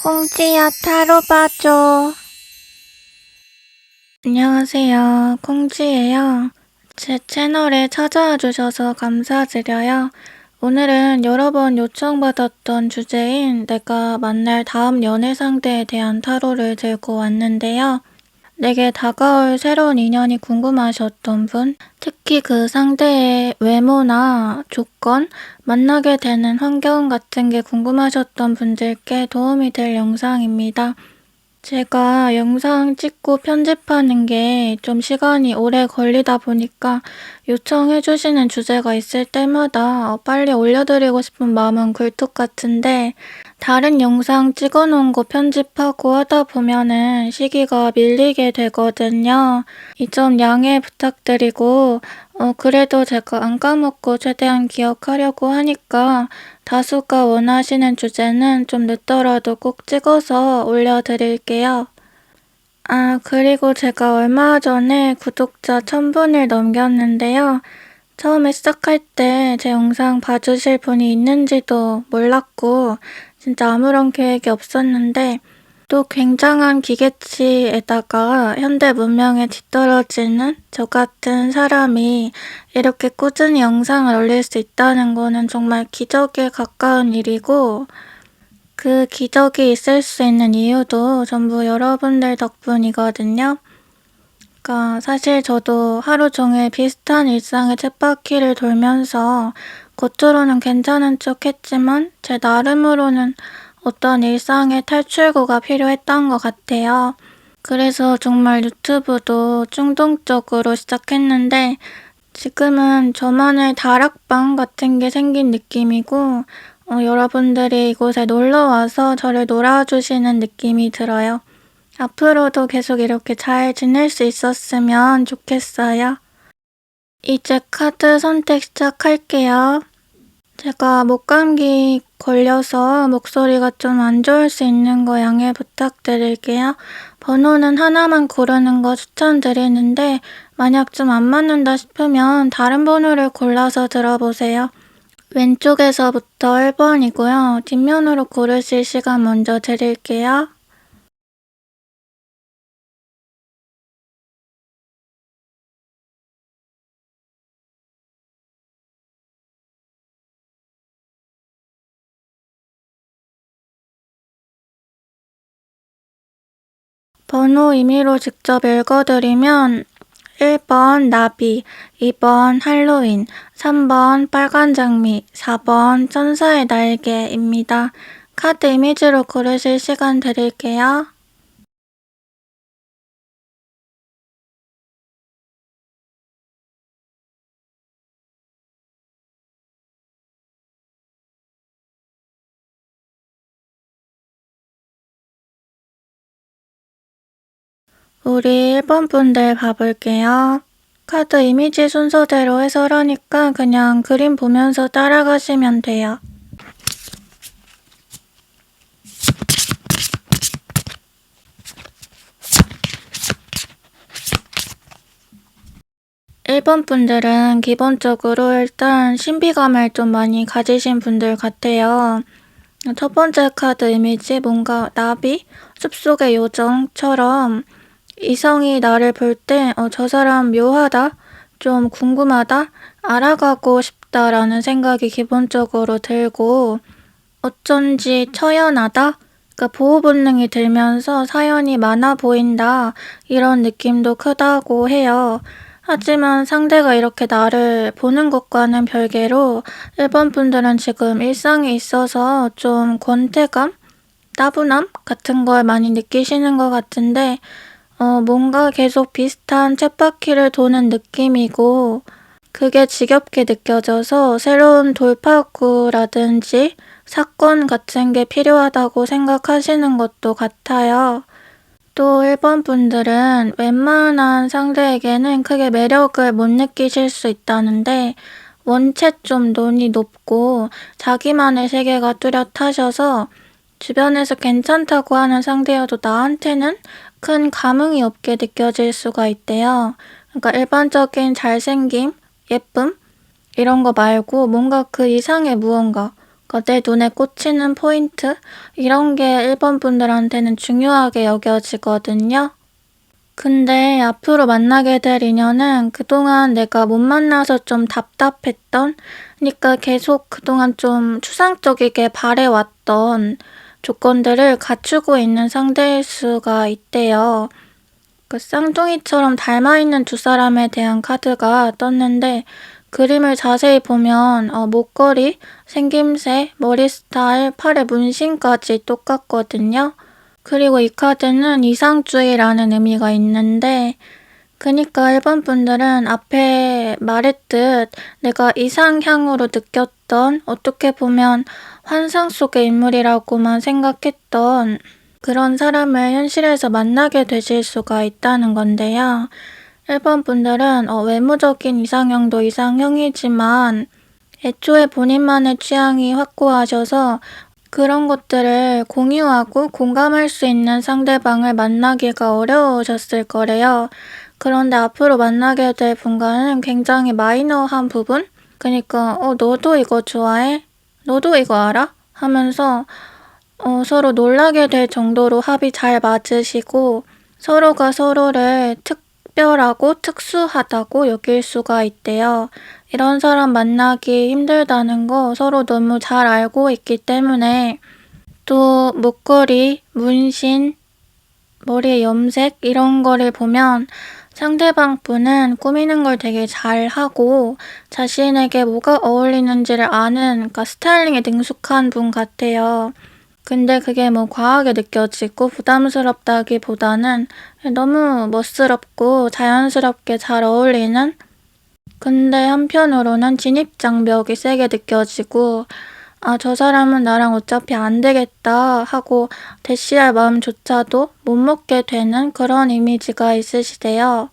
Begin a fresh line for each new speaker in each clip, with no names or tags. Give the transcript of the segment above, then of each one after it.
콩지야 타로 봐줘. 안녕하세요. 콩지예요. 제 채널에 찾아와 주셔서 감사드려요. 오늘은 여러 번 요청받았던 주제인 내가 만날 다음 연애 상대에 대한 타로를 들고 왔는데요. 내게 다가올 새로운 인연이 궁금하셨던 분, 특히 그 상대의 외모나 조건, 만나게 되는 환경 같은 게 궁금하셨던 분들께 도움이 될 영상입니다. 제가 영상 찍고 편집하는 게 좀 시간이 오래 걸리다 보니까 요청해주시는 주제가 있을 때마다 빨리 올려드리고 싶은 마음은 굴뚝 같은데 다른 영상 찍어놓은 거 편집하고 하다 보면은 시기가 밀리게 되거든요. 이 점 양해 부탁드리고 그래도 제가 안 까먹고 최대한 기억하려고 하니까 다수가 원하시는 주제는 좀 늦더라도 꼭 찍어서 올려드릴게요. 그리고 제가 얼마 전에 구독자 1000분을 넘겼는데요. 처음에 시작할 때 제 영상 봐주실 분이 있는지도 몰랐고 진짜 아무런 계획이 없었는데 또 굉장한 기계치에다가 현대 문명에 뒤떨어지는 저 같은 사람이 이렇게 꾸준히 영상을 올릴 수 있다는 거는 정말 기적에 가까운 일이고 그 기적이 있을 수 있는 이유도 전부 여러분들 덕분이거든요. 그러니까 사실 저도 하루 종일 비슷한 일상의 쳇바퀴를 돌면서 겉으로는 괜찮은 척 했지만 제 나름으로는 어떤 일상의 탈출구가 필요했던 것 같아요. 그래서 정말 유튜브도 충동적으로 시작했는데 지금은 저만의 다락방 같은 게 생긴 느낌이고 여러분들이 이곳에 놀러와서 저를 놀아주시는 느낌이 들어요. 앞으로도 계속 이렇게 잘 지낼 수 있었으면 좋겠어요. 이제 카드 선택 시작할게요. 제가 목감기 걸려서 목소리가 좀 안 좋을 수 있는 거 양해 부탁드릴게요. 번호는 하나만 고르는 거 추천드리는데 만약 좀 안 맞는다 싶으면 다른 번호를 골라서 들어보세요. 왼쪽에서부터 1번이고요. 뒷면으로 고르실 시간 먼저 드릴게요. 번호 임의로 직접 읽어드리면 1번 나비, 2번 할로윈, 3번 빨간 장미, 4번 천사의 날개입니다. 카드 이미지로 고르실 시간 드릴게요. 우리 1번 분들 봐볼게요. 카드 이미지 순서대로 해설하니까 그냥 그림 보면서 따라가시면 돼요. 1번 분들은 기본적으로 일단 신비감을 좀 많이 가지신 분들 같아요. 첫 번째 카드 이미지 뭔가 나비? 숲속의 요정처럼 이성이 나를 볼 때 저 사람 묘하다? 좀 궁금하다? 알아가고 싶다라는 생각이 기본적으로 들고 어쩐지 처연하다? 그러니까 보호 본능이 들면서 사연이 많아 보인다 이런 느낌도 크다고 해요. 하지만 상대가 이렇게 나를 보는 것과는 별개로 1번 분들은 지금 일상에 있어서 좀 권태감? 따분함? 같은 걸 많이 느끼시는 것 같은데 뭔가 계속 비슷한 쳇바퀴를 도는 느낌이고 그게 지겹게 느껴져서 새로운 돌파구라든지 사건 같은 게 필요하다고 생각하시는 것도 같아요. 또 1번 분들은 웬만한 상대에게는 크게 매력을 못 느끼실 수 있다는데 원체 좀 논이 높고 자기만의 세계가 뚜렷하셔서 주변에서 괜찮다고 하는 상대여도 나한테는 큰 감흥이 없게 느껴질 수가 있대요. 그러니까 일반적인 잘생김, 예쁨 이런 거 말고 뭔가 그 이상의 무언가 내 눈에 꽂히는 포인트? 이런 게 일본 분들한테는 중요하게 여겨지거든요. 근데 앞으로 만나게 될 인연은 그동안 내가 못 만나서 좀 답답했던, 그러니까 계속 그동안 좀 추상적이게 바래왔던 조건들을 갖추고 있는 상대일 수가 있대요. 그 쌍둥이처럼 닮아있는 두 사람에 대한 카드가 떴는데 그림을 자세히 보면 목걸이, 생김새, 머리 스타일, 팔에 문신까지 똑같거든요. 그리고 이 카드는 이상주의라는 의미가 있는데 그니까 일본 분들은 앞에 말했듯 내가 이상향으로 느꼈던 어떻게 보면 환상 속의 인물이라고만 생각했던 그런 사람을 현실에서 만나게 되실 수가 있다는 건데요. 일본 분들은 외모적인 이상형도 이상형이지만 애초에 본인만의 취향이 확고하셔서 그런 것들을 공유하고 공감할 수 있는 상대방을 만나기가 어려우셨을 거래요. 그런데 앞으로 만나게 될 분과는 굉장히 마이너한 부분? 그러니까 너도 이거 좋아해? 너도 이거 알아? 하면서 서로 놀라게 될 정도로 합이 잘 맞으시고 서로가 서로를 특별하고 특수하다고 여길 수가 있대요. 이런 사람 만나기 힘들다는 거 서로 너무 잘 알고 있기 때문에 또 목걸이, 문신, 머리에 염색 이런 거를 보면 상대방 분은 꾸미는 걸 되게 잘하고 자신에게 뭐가 어울리는지를 아는 그러니까 스타일링에 능숙한 분 같아요. 근데 그게 뭐 과하게 느껴지고 부담스럽다기보다는 너무 멋스럽고 자연스럽게 잘 어울리는 근데 한편으로는 진입장벽이 세게 느껴지고 저 사람은 나랑 어차피 안 되겠다 하고 대시할 마음조차도 못 먹게 되는 그런 이미지가 있으시대요.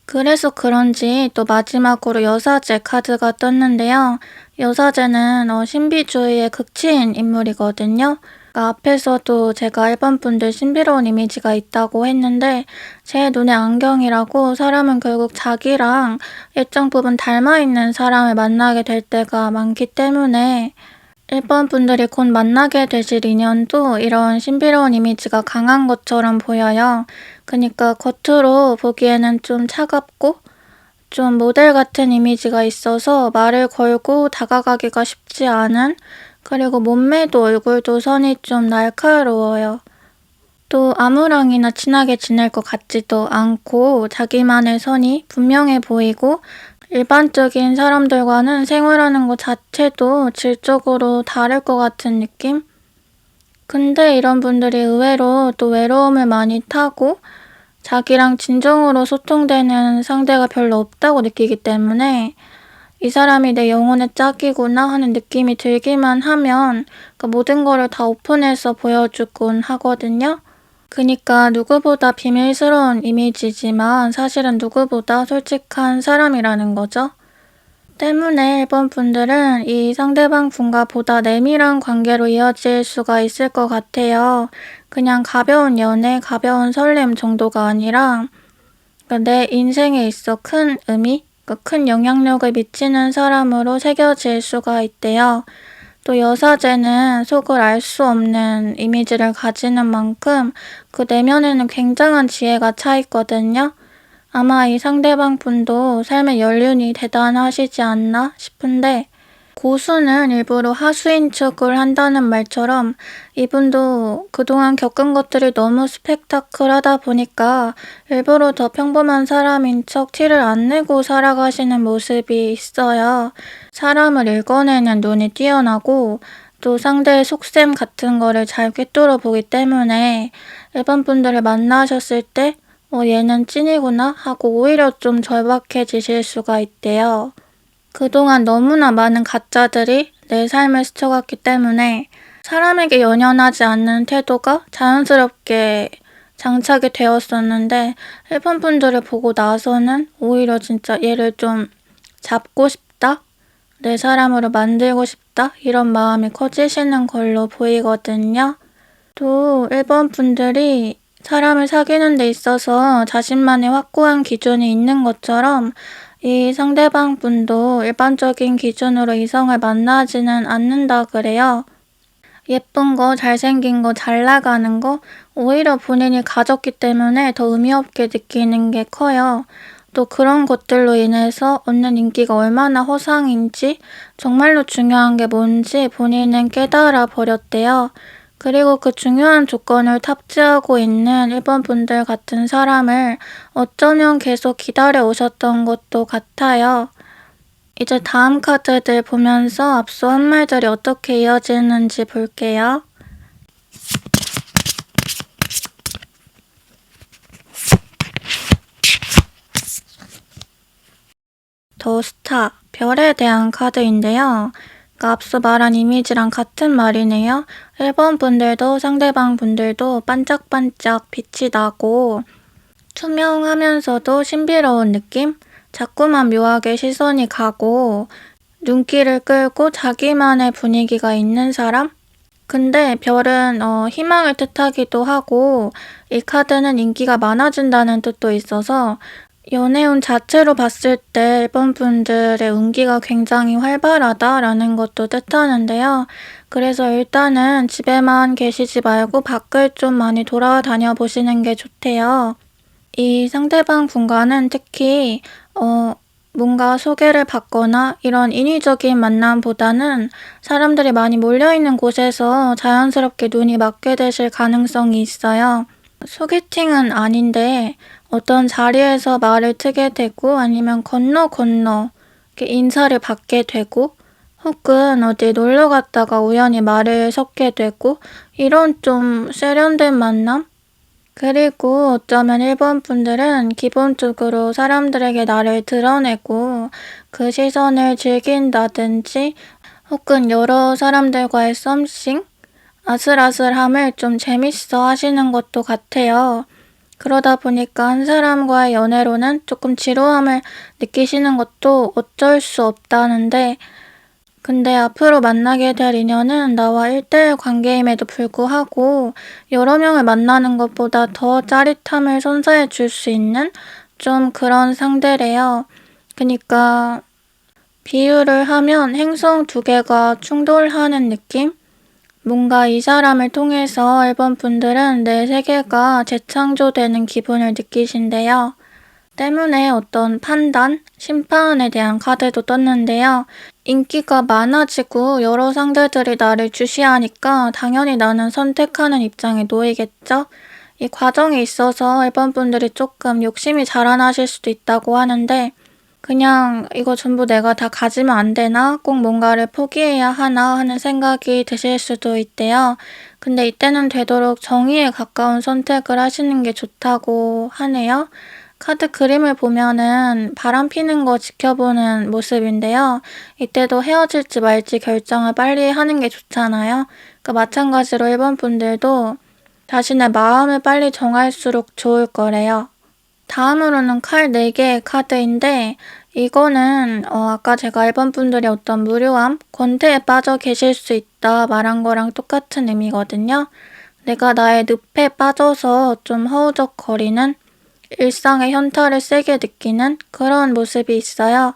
그래서 그런지 또 마지막으로 여사제 카드가 떴는데요. 여사제는 신비주의의 극치인 인물이거든요. 그러니까 앞에서도 제가 일본 분들 신비로운 이미지가 있다고 했는데 제 눈에 안경이라고 사람은 결국 자기랑 일정 부분 닮아있는 사람을 만나게 될 때가 많기 때문에 일본 분들이 곧 만나게 되실 인연도 이런 신비로운 이미지가 강한 것처럼 보여요. 그러니까 겉으로 보기에는 좀 차갑고 좀 모델 같은 이미지가 있어서 말을 걸고 다가가기가 쉽지 않은 그리고 몸매도 얼굴도 선이 좀 날카로워요. 또 아무랑이나 친하게 지낼 것 같지도 않고 자기만의 선이 분명해 보이고 일반적인 사람들과는 생활하는 것 자체도 질적으로 다를 것 같은 느낌? 근데 이런 분들이 의외로 또 외로움을 많이 타고 자기랑 진정으로 소통되는 상대가 별로 없다고 느끼기 때문에 이 사람이 내 영혼의 짝이구나 하는 느낌이 들기만 하면 그 모든 거를 다 오픈해서 보여주곤 하거든요. 그니까 누구보다 비밀스러운 이미지지만 사실은 누구보다 솔직한 사람이라는 거죠. 때문에 일본 분들은 이 상대방 분과 보다 내밀한 관계로 이어질 수가 있을 것 같아요. 그냥 가벼운 연애, 가벼운 설렘 정도가 아니라 내 인생에 있어 큰 의미, 큰 영향력을 미치는 사람으로 새겨질 수가 있대요. 또 여사제는 속을 알 수 없는 이미지를 가지는 만큼 그 내면에는 굉장한 지혜가 차 있거든요. 아마 이 상대방 분도 삶의 연륜이 대단하시지 않나 싶은데 고수는 일부러 하수인 척을 한다는 말처럼 이분도 그동안 겪은 것들이 너무 스펙타클하다 보니까 일부러 더 평범한 사람인 척 티를 안 내고 살아가시는 모습이 있어요. 사람을 읽어내는 눈이 뛰어나고 또 상대의 속셈 같은 거를 잘 꿰뚫어 보기 때문에 일반 분들을 만나셨을 때 얘는 찐이구나 하고 오히려 좀 절박해지실 수가 있대요. 그동안 너무나 많은 가짜들이 내 삶을 스쳐갔기 때문에 사람에게 연연하지 않는 태도가 자연스럽게 장착이 되었었는데 일본 분들을 보고 나서는 오히려 진짜 얘를 좀 잡고 싶다? 내 사람으로 만들고 싶다? 이런 마음이 커지시는 걸로 보이거든요. 또 일본 분들이 사람을 사귀는 데 있어서 자신만의 확고한 기준이 있는 것처럼 이 상대방 분도 일반적인 기준으로 이성을 만나지는 않는다 그래요. 예쁜 거, 잘생긴 거, 잘 나가는 거, 오히려 본인이 가졌기 때문에 더 의미 없게 느끼는 게 커요. 또 그런 것들로 인해서 얻는 인기가 얼마나 허상인지, 정말로 중요한 게 뭔지 본인은 깨달아 버렸대요. 그리고 그 중요한 조건을 탑재하고 있는 일본 분들 같은 사람을 어쩌면 계속 기다려 오셨던 것도 같아요. 이제 다음 카드들 보면서 앞서 한 말들이 어떻게 이어지는지 볼게요. 더 스타, 별에 대한 카드인데요. 그러니까 앞서 말한 이미지랑 같은 말이네요. 1번 분들도 상대방 분들도 반짝반짝 빛이 나고 투명하면서도 신비로운 느낌? 자꾸만 묘하게 시선이 가고 눈길을 끌고 자기만의 분위기가 있는 사람? 근데 별은 희망을 뜻하기도 하고 이 카드는 인기가 많아진다는 뜻도 있어서 연애운 자체로 봤을 때 일본 분들의 운기가 굉장히 활발하다라는 것도 뜻하는데요. 그래서 일단은 집에만 계시지 말고 밖을 좀 많이 돌아다녀 보시는 게 좋대요. 이 상대방 분과는 특히 뭔가 소개를 받거나 이런 인위적인 만남보다는 사람들이 많이 몰려있는 곳에서 자연스럽게 눈이 맞게 되실 가능성이 있어요. 소개팅은 아닌데 어떤 자리에서 말을 트게 되고 아니면 건너 이렇게 인사를 받게 되고 혹은 어디 놀러 갔다가 우연히 말을 섞게 되고 이런 좀 세련된 만남? 그리고 어쩌면 일본 분들은 기본적으로 사람들에게 나를 드러내고 그 시선을 즐긴다든지 혹은 여러 사람들과의 썸씽, 아슬아슬함을 좀 재밌어 하시는 것도 같아요. 그러다 보니까 한 사람과의 연애로는 조금 지루함을 느끼시는 것도 어쩔 수 없다는데 근데 앞으로 만나게 될 인연은 나와 1대1 관계임에도 불구하고 여러 명을 만나는 것보다 더 짜릿함을 선사해 줄 수 있는 좀 그런 상대래요. 그니까 비유를 하면 행성 두 개가 충돌하는 느낌? 뭔가 이 사람을 통해서 일본 분들은 내 세계가 재창조되는 기분을 느끼신대요. 때문에 어떤 판단, 심판에 대한 카드도 떴는데요. 인기가 많아지고 여러 상대들이 나를 주시하니까 당연히 나는 선택하는 입장에 놓이겠죠? 이 과정에 있어서 일본 분들이 조금 욕심이 자라나실 수도 있다고 하는데 그냥 이거 전부 내가 다 가지면 안 되나? 꼭 뭔가를 포기해야 하나? 하는 생각이 드실 수도 있대요. 근데 이때는 되도록 정의에 가까운 선택을 하시는 게 좋다고 하네요. 카드 그림을 보면은 바람 피는 거 지켜보는 모습인데요. 이때도 헤어질지 말지 결정을 빨리 하는 게 좋잖아요. 그러니까 마찬가지로 일본 분들도 자신의 마음을 빨리 정할수록 좋을 거래요. 다음으로는 칼 4개의 카드인데 이거는 아까 제가 일본 분들이 어떤 무료함, 권태에 빠져 계실 수 있다 말한 거랑 똑같은 의미거든요. 내가 나의 늪에 빠져서 좀 허우적거리는 일상의 현타를 세게 느끼는 그런 모습이 있어요.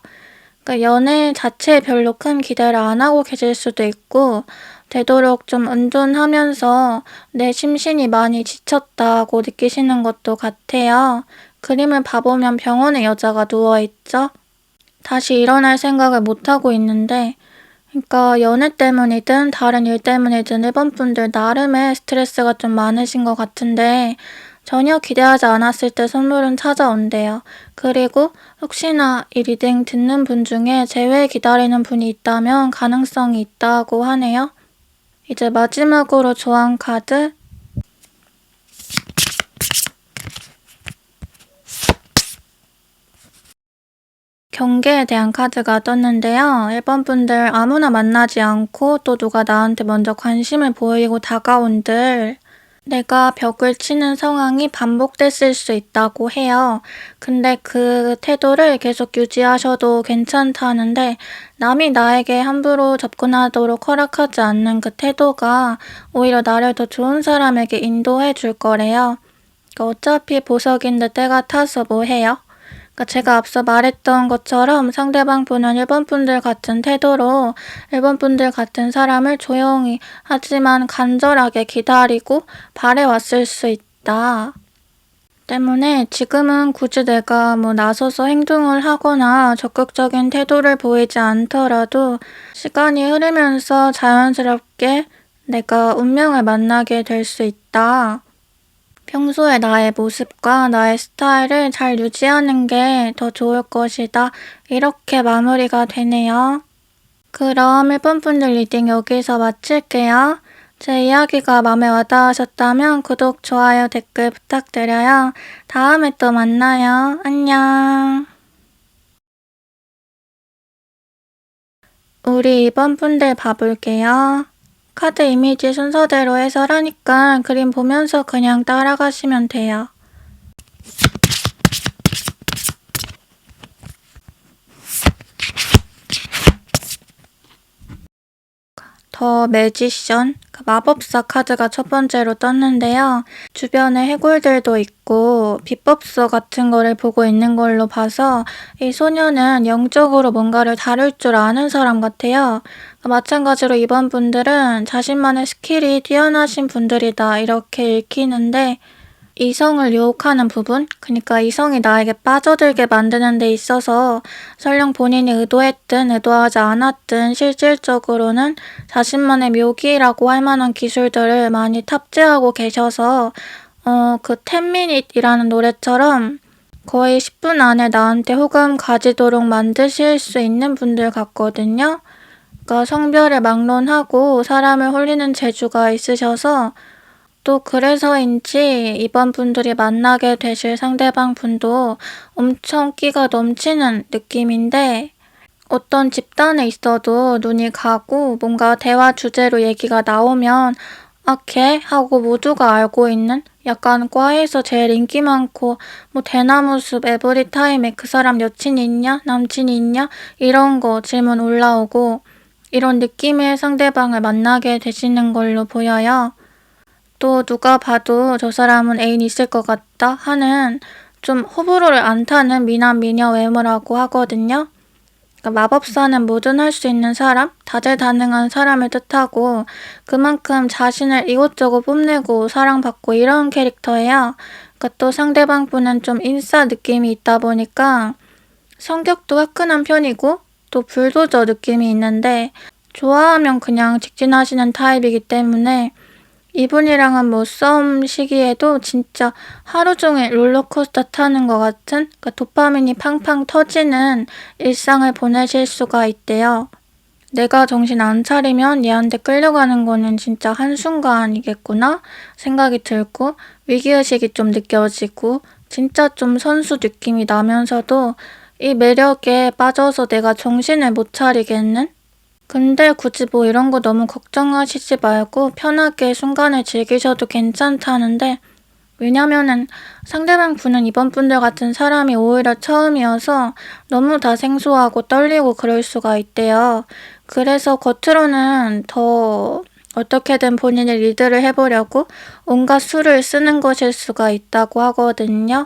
그러니까 연애 자체에 별로 큰 기대를 안 하고 계실 수도 있고 되도록 좀 은둔하면서 내 심신이 많이 지쳤다고 느끼시는 것도 같아요. 그림을 봐보면 병원에 여자가 누워있죠? 다시 일어날 생각을 못하고 있는데 그러니까 연애 때문이든 다른 일 때문이든 일본 분들 나름의 스트레스가 좀 많으신 것 같은데 전혀 기대하지 않았을 때 선물은 찾아온대요. 그리고 혹시나 이 리딩 듣는 분 중에 재회 기다리는 분이 있다면 가능성이 있다고 하네요. 이제 마지막으로 조언 카드 경계에 대한 카드가 떴는데요. 1번 분들 아무나 만나지 않고 또 누가 나한테 먼저 관심을 보이고 다가온들 내가 벽을 치는 상황이 반복됐을 수 있다고 해요. 근데 그 태도를 계속 유지하셔도 괜찮다는데 남이 나에게 함부로 접근하도록 허락하지 않는 그 태도가 오히려 나를 더 좋은 사람에게 인도해 줄 거래요. 그러니까 어차피 보석인데 때가 타서 뭐 해요? 제가 앞서 말했던 것처럼 상대방 분은 일본 분들 같은 태도로 일본 분들 같은 사람을 조용히 하지만 간절하게 기다리고 바래왔을 수 있다. 때문에 지금은 굳이 내가 나서서 행동을 하거나 적극적인 태도를 보이지 않더라도 시간이 흐르면서 자연스럽게 내가 운명을 만나게 될 수 있다. 평소에 나의 모습과 나의 스타일을 잘 유지하는 게 더 좋을 것이다. 이렇게 마무리가 되네요. 그럼 1번 분들 리딩 여기서 마칠게요. 제 이야기가 마음에 와닿으셨다면 구독, 좋아요, 댓글 부탁드려요. 다음에 또 만나요. 안녕. 우리 2번 분들 봐볼게요. 카드 이미지 순서대로 해설하니까 그림 보면서 그냥 따라가시면 돼요. 더 매지션, 마법사 카드가 첫 번째로 떴는데요. 주변에 해골들도 있고 비법서 같은 거를 보고 있는 걸로 봐서 이 소녀는 영적으로 뭔가를 다룰 줄 아는 사람 같아요. 마찬가지로 이번 분들은 자신만의 스킬이 뛰어나신 분들이다 이렇게 읽히는데 이성을 유혹하는 부분, 그러니까 이성이 나에게 빠져들게 만드는 데 있어서 설령 본인이 의도했든 의도하지 않았든 실질적으로는 자신만의 묘기라고 할 만한 기술들을 많이 탑재하고 계셔서 그 10미닛이라는 노래처럼 거의 10분 안에 나한테 호감 가지도록 만드실 수 있는 분들 같거든요. 그러니까 성별을 막론하고 사람을 홀리는 재주가 있으셔서 또 그래서인지 이번 분들이 만나게 되실 상대방 분도 엄청 끼가 넘치는 느낌인데 어떤 집단에 있어도 눈이 가고 뭔가 대화 주제로 얘기가 나오면 아, 걔? 하고 모두가 알고 있는 약간 과에서 제일 인기 많고 대나무숲 에브리타임에 그 사람 여친 있냐? 남친 있냐? 이런 거 질문 올라오고 이런 느낌의 상대방을 만나게 되시는 걸로 보여요. 또 누가 봐도 저 사람은 애인 있을 것 같다 하는 좀 호불호를 안 타는 미남 미녀 외모라고 하거든요. 그러니까 마법사는 뭐든 할 수 있는 사람, 다재다능한 사람을 뜻하고 그만큼 자신을 이곳저곳 뽐내고 사랑받고 이런 캐릭터예요. 그러니까 또 상대방 분은 좀 인싸 느낌이 있다 보니까 성격도 화끈한 편이고 또 불도저 느낌이 있는데 좋아하면 그냥 직진하시는 타입이기 때문에 이분이랑은 싸움 시기에도 진짜 하루 종일 롤러코스터 타는 것 같은 도파민이 팡팡 터지는 일상을 보내실 수가 있대요. 내가 정신 안 차리면 얘한테 끌려가는 거는 진짜 한순간이겠구나 생각이 들고 위기의식이 좀 느껴지고 진짜 좀 선수 느낌이 나면서도 이 매력에 빠져서 내가 정신을 못 차리겠는? 근데 굳이 이런 거 너무 걱정하시지 말고 편하게 순간을 즐기셔도 괜찮다는데 왜냐면은 상대방 분은 이번 분들 같은 사람이 오히려 처음이어서 너무 다 생소하고 떨리고 그럴 수가 있대요. 그래서 겉으로는 더 어떻게든 본인이 리드를 해보려고 온갖 수를 쓰는 것일 수가 있다고 하거든요.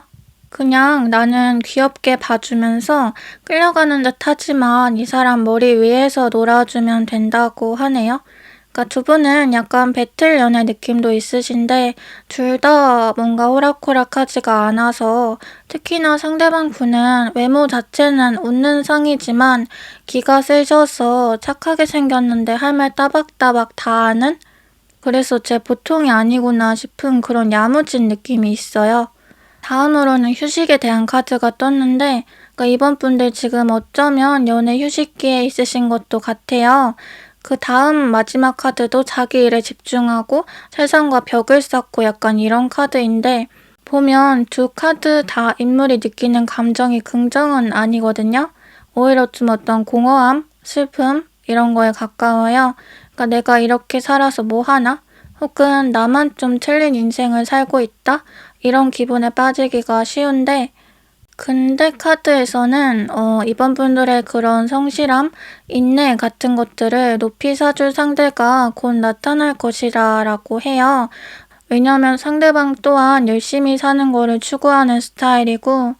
그냥 나는 귀엽게 봐주면서 끌려가는 듯 하지만 이 사람 머리 위에서 놀아주면 된다고 하네요. 그러니까 두 분은 약간 배틀 연애 느낌도 있으신데 둘 다 뭔가 호락호락하지가 않아서 특히나 상대방 분은 외모 자체는 웃는 상이지만 기가 세셔서 착하게 생겼는데 할 말 따박따박 다 하는? 그래서 제 보통이 아니구나 싶은 그런 야무진 느낌이 있어요. 다음으로는 휴식에 대한 카드가 떴는데 이번 분들 지금 어쩌면 연애 휴식기에 있으신 것도 같아요. 그 다음 마지막 카드도 자기 일에 집중하고 세상과 벽을 쌓고 약간 이런 카드인데 보면 두 카드 다 인물이 느끼는 감정이 긍정은 아니거든요. 오히려 좀 어떤 공허함, 슬픔 이런 거에 가까워요. 그러니까 내가 이렇게 살아서 뭐 하나? 혹은 나만 좀 틀린 인생을 살고 있다? 이런 기분에 빠지기가 쉬운데 근데 카드에서는 이번 분들의 그런 성실함, 인내 같은 것들을 높이 사줄 상대가 곧 나타날 것이라 라고 해요. 왜냐면 상대방 또한 열심히 사는 거를 추구하는 스타일이고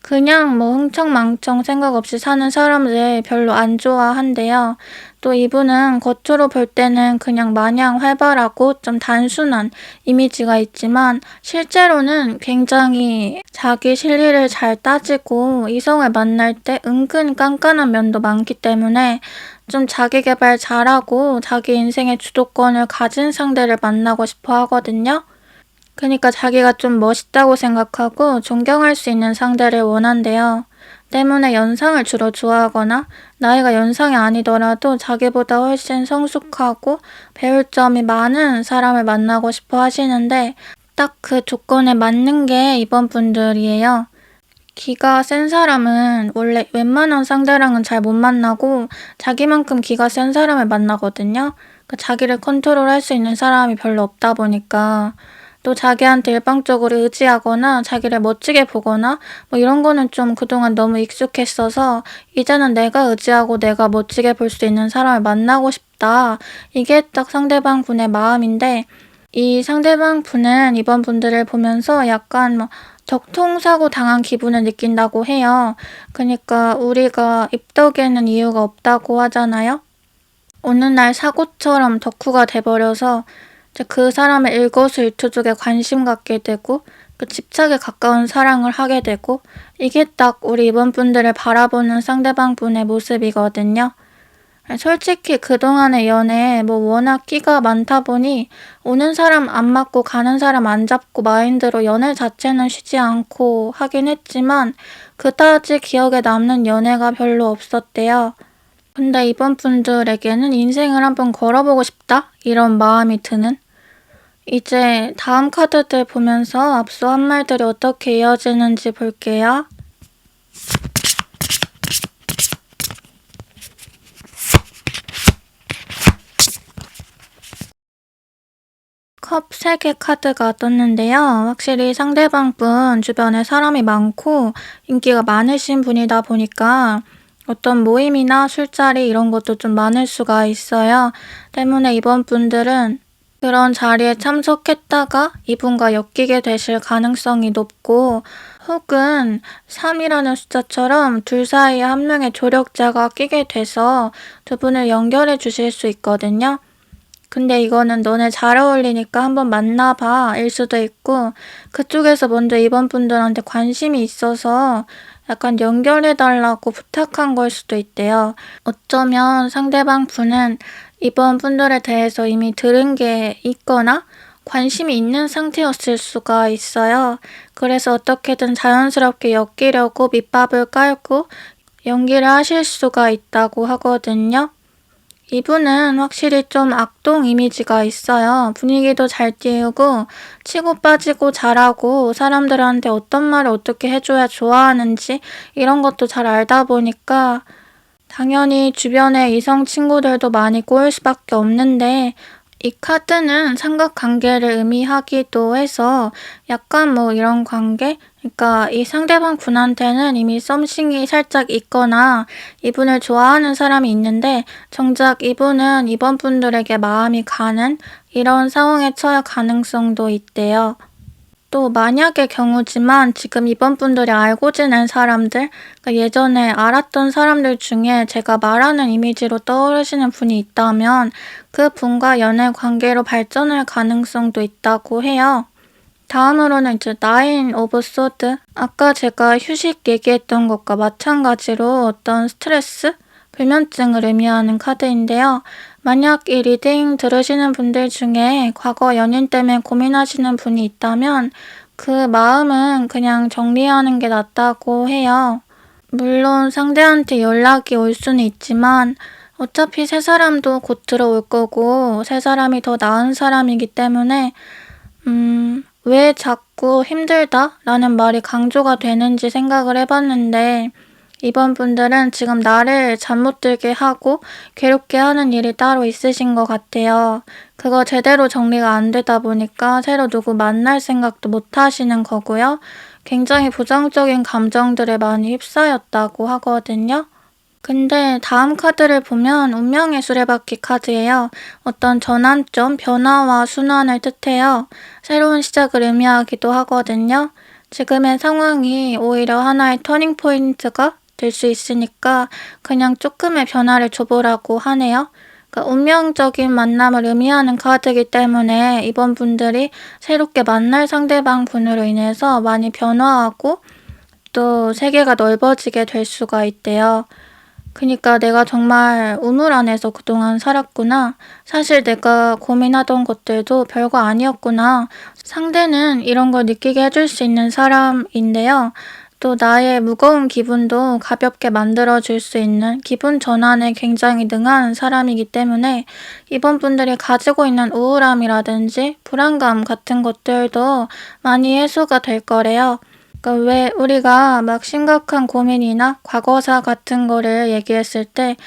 그냥 뭐 흥청망청 생각 없이 사는 사람들 별로 안 좋아한대요. 또 이분은 겉으로 볼 때는 그냥 마냥 활발하고 좀 단순한 이미지가 있지만 실제로는 굉장히 자기 실리를 잘 따지고 이성을 만날 때 은근 깐깐한 면도 많기 때문에 좀 자기 개발 잘하고 자기 인생의 주도권을 가진 상대를 만나고 싶어 하거든요. 그니까 자기가 좀 멋있다고 생각하고 존경할 수 있는 상대를 원한대요. 때문에 연상을 주로 좋아하거나 나이가 연상이 아니더라도 자기보다 훨씬 성숙하고 배울 점이 많은 사람을 만나고 싶어 하시는데 딱 그 조건에 맞는 게 이번 분들이에요. 기가 센 사람은 원래 웬만한 상대랑은 잘 못 만나고 자기만큼 기가 센 사람을 만나거든요. 자기를 컨트롤할 수 있는 사람이 별로 없다 보니까 또 자기한테 일방적으로 의지하거나 자기를 멋지게 보거나 뭐 이런 거는 좀 그동안 너무 익숙했어서 이제는 내가 의지하고 내가 멋지게 볼 수 있는 사람을 만나고 싶다. 이게 딱 상대방 분의 마음인데 이 상대방 분은 이번 분들을 보면서 약간 뭐 적통사고 당한 기분을 느낀다고 해요. 그러니까 우리가 입덕에는 이유가 없다고 하잖아요. 어느 날 사고처럼 덕후가 돼버려서 이제 그 사람의 일거수일투족에 관심 갖게 되고 그 집착에 가까운 사랑을 하게 되고 이게 딱 우리 이번 분들을 바라보는 상대방 분의 모습이거든요. 솔직히 그동안의 연애에 뭐 워낙 끼가 많다 보니 오는 사람 안 맞고 가는 사람 안 잡고 마인드로 연애 자체는 쉬지 않고 하긴 했지만 그다지 기억에 남는 연애가 별로 없었대요. 근데 이번 분들에게는 인생을 한번 걸어보고 싶다? 이런 마음이 드는? 이제 다음 카드들 보면서 앞서 한 말들이 어떻게 이어지는지 볼게요. 컵 3개 카드가 떴는데요. 확실히 상대방 분 주변에 사람이 많고 인기가 많으신 분이다 보니까 어떤 모임이나 술자리 이런 것도 좀 많을 수가 있어요. 때문에 이번 분들은 그런 자리에 참석했다가 이분과 엮이게 되실 가능성이 높고 혹은 3이라는 숫자처럼 둘 사이에 한 명의 조력자가 끼게 돼서 두 분을 연결해 주실 수 있거든요. 근데 이거는 너네 잘 어울리니까 한번 만나봐 일 수도 있고 그쪽에서 먼저 이번 분들한테 관심이 있어서 약간 연결해달라고 부탁한 걸 수도 있대요. 어쩌면 상대방 분은 이번 분들에 대해서 이미 들은 게 있거나 관심이 있는 상태였을 수가 있어요. 그래서 어떻게든 자연스럽게 엮이려고 밑밥을 깔고 연기를 하실 수가 있다고 하거든요. 이분은 확실히 좀 악동 이미지가 있어요. 분위기도 잘 띄우고 치고 빠지고 잘하고 사람들한테 어떤 말을 어떻게 해줘야 좋아하는지 이런 것도 잘 알다 보니까 당연히 주변에 이성 친구들도 많이 꼬일 수밖에 없는데 이 카드는 삼각관계를 의미하기도 해서 약간 뭐 이런 관계? 그러니까 이 상대방 분한테는 이미 썸씽이 살짝 있거나 이분을 좋아하는 사람이 있는데 정작 이분은 이번 분들에게 마음이 가는 이런 상황에 처할 가능성도 있대요. 또 만약의 경우지만 지금 이번 분들이 알고 지낸 사람들, 그러니까 예전에 알았던 사람들 중에 제가 말하는 이미지로 떠오르시는 분이 있다면 그 분과 연애 관계로 발전할 가능성도 있다고 해요. 다음으로는 이제 나인 오브 소드. 아까 제가 휴식 얘기했던 것과 마찬가지로 어떤 스트레스, 불면증을 의미하는 카드인데요. 만약 이 리딩 들으시는 분들 중에 과거 연인 때문에 고민하시는 분이 있다면 그 마음은 그냥 정리하는 게 낫다고 해요. 물론 상대한테 연락이 올 수는 있지만 어차피 새 사람도 곧 들어올 거고 새 사람이 더 나은 사람이기 때문에 왜 자꾸 힘들다? 라는 말이 강조가 되는지 생각을 해봤는데 이번 분들은 지금 나를 잠 못 들게 하고 괴롭게 하는 일이 따로 있으신 것 같아요. 그거 제대로 정리가 안 되다 보니까 새로 누구 만날 생각도 못 하시는 거고요. 굉장히 부정적인 감정들에 많이 휩싸였다고 하거든요. 근데 다음 카드를 보면 운명의 수레바퀴 카드예요. 어떤 전환점, 변화와 순환을 뜻해요. 새로운 시작을 의미하기도 하거든요. 지금의 상황이 오히려 하나의 터닝 포인트가 될 수 있으니까 그냥 조금의 변화를 줘보라고 하네요. 그러니까 운명적인 만남을 의미하는 카드이기 때문에 이번 분들이 새롭게 만날 상대방 분으로 인해서 많이 변화하고 또 세계가 넓어지게 될 수가 있대요. 그니까 '내가 정말 우물 안에서 그동안 살았구나. 사실 내가 고민하던 것들도 별거 아니었구나.' 상대는 이런 걸 느끼게 해줄 수 있는 사람인데요. 또 나의 무거운 기분도 가볍게 만들어 줄 수 있는 기분 전환에 굉장히 능한 사람이기 때문에 이번 분들이 가지고 있는 우울함이라든지 불안감 같은 것들도 많이 해소가 될 거래요. 그러니까 왜 우리가 막 심각한 고민이나 과거사 같은 거를 얘기했을 때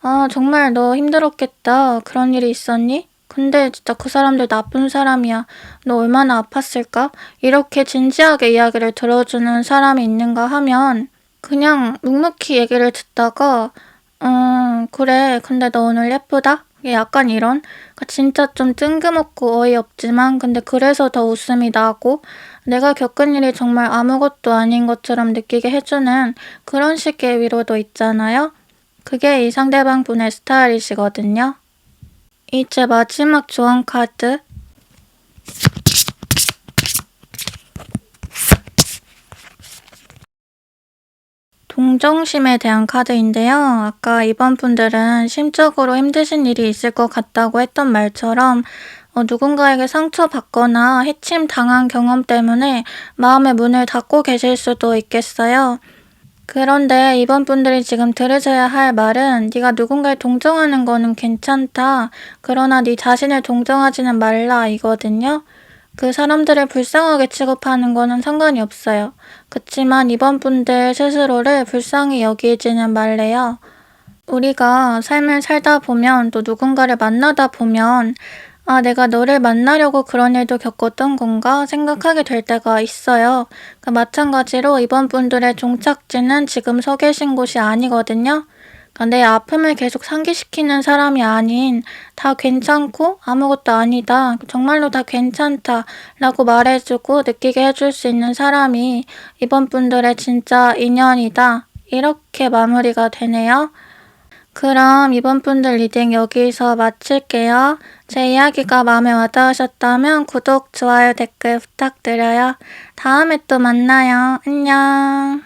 "아 정말 너 힘들었겠다. 그런 일이 있었니? 근데 진짜 그 사람들 나쁜 사람이야. 너 얼마나 아팠을까?" 이렇게 진지하게 이야기를 들어주는 사람이 있는가 하면 그냥 묵묵히 얘기를 듣다가 그래. 근데 너 오늘 예쁘다?" 약간 이런, 그러니까 진짜 좀 뜬금없고 어이없지만 근데 그래서 더 웃음이 나고 내가 겪은 일이 정말 아무것도 아닌 것처럼 느끼게 해주는 그런 식의 위로도 있잖아요. 그게 이 상대방 분의 스타일이시거든요. 이제 마지막 조언 카드. 동정심에 대한 카드인데요. 아까 이번 분들은 심적으로 힘드신 일이 있을 것 같다고 했던 말처럼 누군가에게 상처받거나 해침 당한 경험 때문에 마음의 문을 닫고 계실 수도 있겠어요. 그런데 이번 분들이 지금 들으셔야 할 말은 네가 누군가를 동정하는 거는 괜찮다. 그러나 네 자신을 동정하지는 말라 이거든요. 그 사람들을 불쌍하게 취급하는 거는 상관이 없어요. 그치만 이번 분들 스스로를 불쌍히 여기지는 말래요. 우리가 삶을 살다 보면 또 누군가를 만나다 보면 '아 내가 너를 만나려고 그런 일도 겪었던 건가?' 생각하게 될 때가 있어요. 마찬가지로 이번 분들의 종착지는 지금 서 계신 곳이 아니거든요. 내 아픔을 계속 상기시키는 사람이 아닌 '다 괜찮고 아무것도 아니다. 정말로 다 괜찮다.' 라고 말해 주고 느끼게 해줄 수 있는 사람이 이번 분들의 진짜 인연이다. 이렇게 마무리가 되네요. 그럼 이번 분들 리딩 여기서 마칠게요. 제 이야기가 마음에 와닿으셨다면 구독, 좋아요, 댓글 부탁드려요. 다음에 또 만나요. 안녕.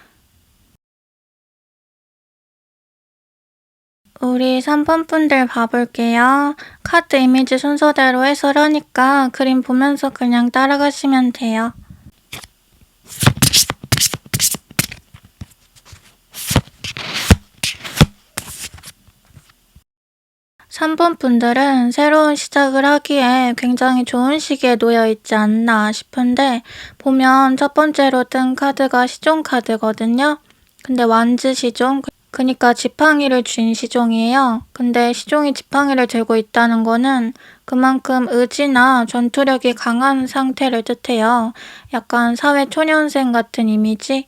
우리 3번 분들 봐볼게요. 카드 이미지 순서대로 해설하니까 그림 보면서 그냥 따라가시면 돼요. 3번 분들은 새로운 시작을 하기에 굉장히 좋은 시기에 놓여 있지 않나 싶은데 보면 첫 번째로 뜬 카드가 시종 카드거든요. 근데 완즈 시종, 그니까 지팡이를 쥔 시종이에요. 근데 시종이 지팡이를 들고 있다는 거는 그만큼 의지나 전투력이 강한 상태를 뜻해요. 약간 사회 초년생 같은 이미지?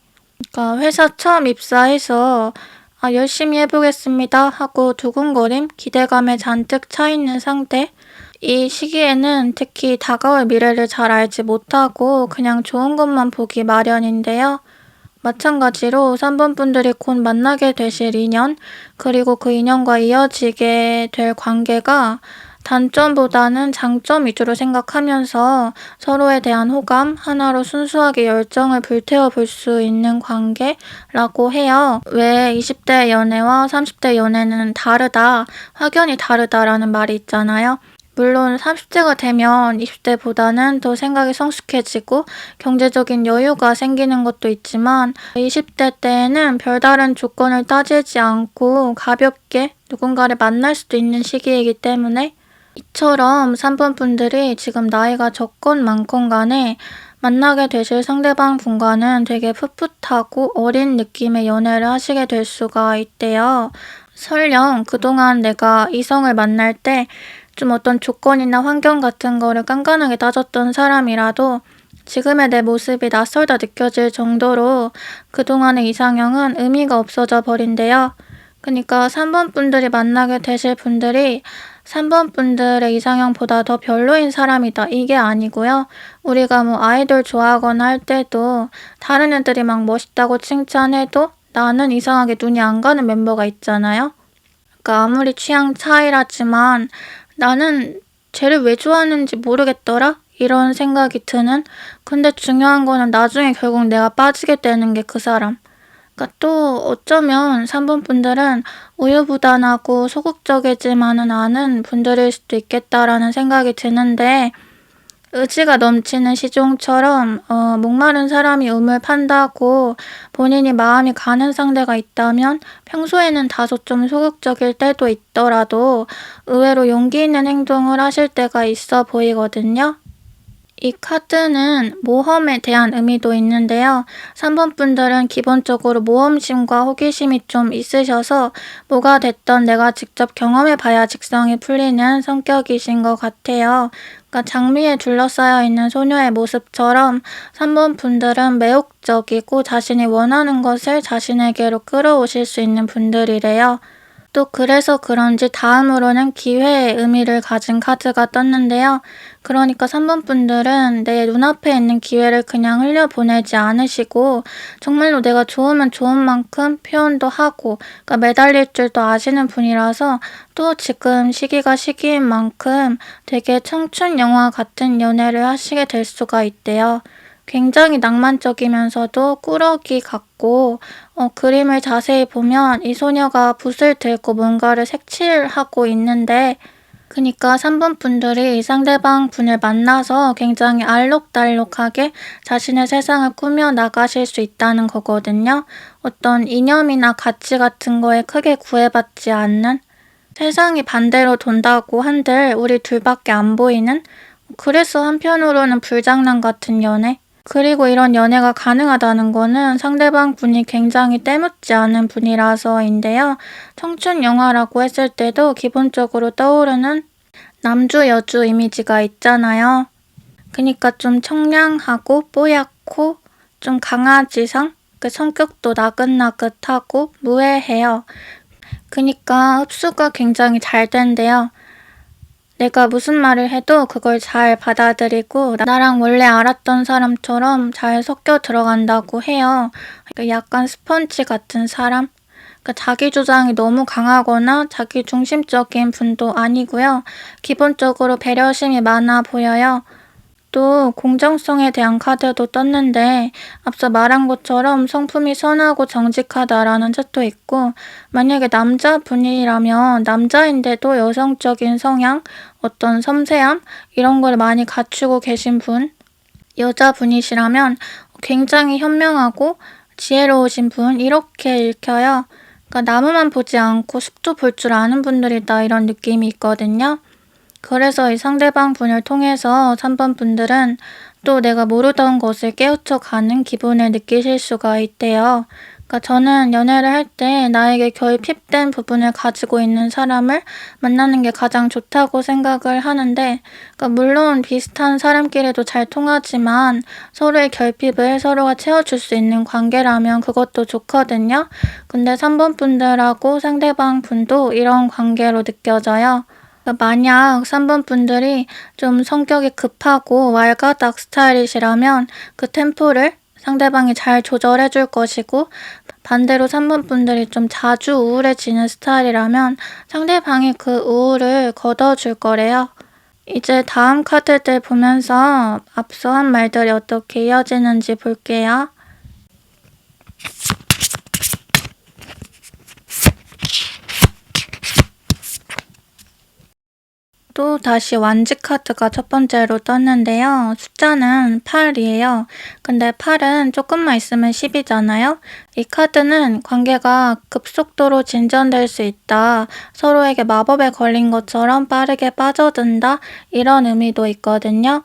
그러니까 회사 처음 입사해서 열심히 해보겠습니다 하고 두근거림, 기대감에 잔뜩 차있는 상태. 이 시기에는 특히 다가올 미래를 잘 알지 못하고 그냥 좋은 것만 보기 마련인데요. 마찬가지로 3번 분들이 곧 만나게 되실 인연, 그리고 그 인연과 이어지게 될 관계가 단점보다는 장점 위주로 생각하면서 서로에 대한 호감, 하나로 순수하게 열정을 불태워 볼 수 있는 관계라고 해요. 왜 20대 연애와 30대 연애는 다르다, 확연히 다르다라는 말이 있잖아요. 물론 30대가 되면 20대보다는 더 생각이 성숙해지고 경제적인 여유가 생기는 것도 있지만 20대 때에는 별다른 조건을 따지지 않고 가볍게 누군가를 만날 수도 있는 시기이기 때문에 이처럼 3번 분들이 지금 나이가 적건 많건 간에 만나게 되실 상대방 분과는 되게 풋풋하고 어린 느낌의 연애를 하시게 될 수가 있대요. 설령 그동안 내가 이성을 만날 때 좀 어떤 조건이나 환경 같은 거를 깐깐하게 따졌던 사람이라도 지금의 내 모습이 낯설다 느껴질 정도로 그동안의 이상형은 의미가 없어져 버린대요. 그러니까 3번 분들이 만나게 되실 분들이 3번 분들의 이상형보다 더 별로인 사람이다 이게 아니고요. 우리가 뭐 아이돌 좋아하거나 할 때도 다른 애들이 막 멋있다고 칭찬해도 나는 이상하게 눈이 안 가는 멤버가 있잖아요. 그러니까 아무리 취향 차이라지만 나는 쟤를 왜 좋아하는지 모르겠더라? 이런 생각이 드는. 근데 중요한 거는 나중에 결국 내가 빠지게 되는 게 그 사람. 그러니까 또 어쩌면 3번 분들은 우유부단하고 소극적이지만은 않은 분들일 수도 있겠다라는 생각이 드는데 의지가 넘치는 시종처럼 목마른 사람이 우물 판다고 본인이 마음이 가는 상대가 있다면 평소에는 다소 좀 소극적일 때도 있더라도 의외로 용기 있는 행동을 하실 때가 있어 보이거든요. 이 카드는 모험에 대한 의미도 있는데요. 3번 분들은 기본적으로 모험심과 호기심이 좀 있으셔서 뭐가 됐던 내가 직접 경험해 봐야 직성이 풀리는 성격이신 것 같아요. 그러니까 장미에 둘러싸여 있는 소녀의 모습처럼 3번 분들은 매혹적이고 자신이 원하는 것을 자신에게로 끌어오실 수 있는 분들이래요. 또 그래서 그런지 다음으로는 기회의 의미를 가진 카드가 떴는데요. 그러니까 3번 분들은 내 눈앞에 있는 기회를 그냥 흘려보내지 않으시고 정말로 내가 좋으면 좋은 만큼 표현도 하고 그러니까 매달릴 줄도 아시는 분이라서 또 지금 시기가 시기인 만큼 되게 청춘 영화 같은 연애를 하시게 될 수가 있대요. 굉장히 낭만적이면서도 꾸러기 같고 그림을 자세히 보면 이 소녀가 붓을 들고 뭔가를 색칠하고 있는데 그니까 3번 분들이 상대방 분을 만나서 굉장히 알록달록하게 자신의 세상을 꾸며 나가실 수 있다는 거거든요. 어떤 이념이나 가치 같은 거에 크게 구애받지 않는 세상이 반대로 돈다고 한들 우리 둘밖에 안 보이는 그래서 한편으로는 불장난 같은 연애 그리고 이런 연애가 가능하다는 거는 상대방 분이 굉장히 때묻지 않은 분이라서인데요. 청춘 영화라고 했을 때도 기본적으로 떠오르는 남주 여주 이미지가 있잖아요. 그니까 좀 청량하고 뽀얗고 좀 강아지상 그 성격도 나긋나긋하고 무해해요. 그니까 흡수가 굉장히 잘 된대요. 내가 무슨 말을 해도 그걸 잘 받아들이고 나랑 원래 알았던 사람처럼 잘 섞여 들어간다고 해요. 그러니까 약간 스펀지 같은 사람? 그러니까 자기 주장이 너무 강하거나 자기 중심적인 분도 아니고요. 기본적으로 배려심이 많아 보여요. 또 공정성에 대한 카드도 떴는데 앞서 말한 것처럼 성품이 선하고 정직하다라는 뜻도 있고 만약에 남자분이라면 남자인데도 여성적인 성향, 어떤 섬세함 이런 걸 많이 갖추고 계신 분 여자분이시라면 굉장히 현명하고 지혜로우신 분 이렇게 읽혀요. 그러니까 나무만 보지 않고 숲도 볼 줄 아는 분들이다 이런 느낌이 있거든요. 그래서 이 상대방 분을 통해서 3번 분들은 또 내가 모르던 것을 깨우쳐가는 기분을 느끼실 수가 있대요. 그러니까 저는 연애를 할 때 나에게 결핍된 부분을 가지고 있는 사람을 만나는 게 가장 좋다고 생각을 하는데 그러니까 물론 비슷한 사람끼리도 잘 통하지만 서로의 결핍을 서로가 채워줄 수 있는 관계라면 그것도 좋거든요. 근데 3번 분들하고 상대방 분도 이런 관계로 느껴져요. 만약 3번 분들이 좀 성격이 급하고 왈가닥 스타일이시라면 그 템포를 상대방이 잘 조절해 줄 것이고 반대로 3번 분들이 좀 자주 우울해지는 스타일이라면 상대방이 그 우울을 걷어줄 거래요. 이제 다음 카드들 보면서 앞서 한 말들이 어떻게 이어지는지 볼게요. 또 다시 완지 카드가 첫 번째로 떴는데요. 숫자는 8이에요. 근데 8은 조금만 있으면 10이잖아요. 이 카드는 관계가 급속도로 진전될 수 있다. 서로에게 마법에 걸린 것처럼 빠르게 빠져든다. 이런 의미도 있거든요.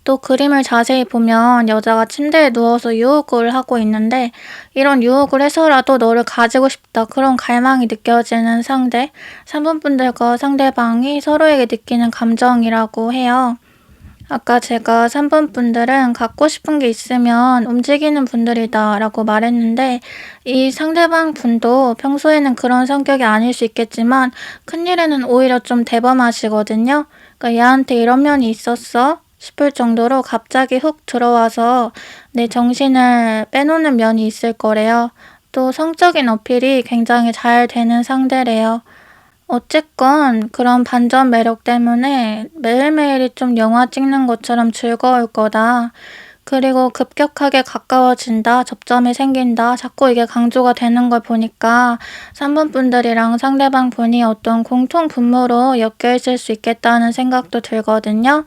또 그림을 자세히 보면 여자가 침대에 누워서 유혹을 하고 있는데 이런 유혹을 해서라도 너를 가지고 싶다 그런 갈망이 느껴지는 상대 3번 분들과 상대방이 서로에게 느끼는 감정이라고 해요. 아까 제가 3번 분들은 갖고 싶은 게 있으면 움직이는 분들이다 라고 말했는데 이 상대방 분도 평소에는 그런 성격이 아닐 수 있겠지만 큰일에는 오히려 좀 대범하시거든요. 그러니까 얘한테 이런 면이 있었어? 싶을 정도로 갑자기 훅 들어와서 내 정신을 빼놓는 면이 있을 거래요. 또 성적인 어필이 굉장히 잘 되는 상대래요. 어쨌건 그런 반전 매력 때문에 매일매일이 좀 영화 찍는 것처럼 즐거울 거다. 그리고 급격하게 가까워진다, 접점이 생긴다, 자꾸 이게 강조가 되는 걸 보니까 3번 분들이랑 상대방 분이 어떤 공통 분모로 엮여 있을 수 있겠다는 생각도 들거든요.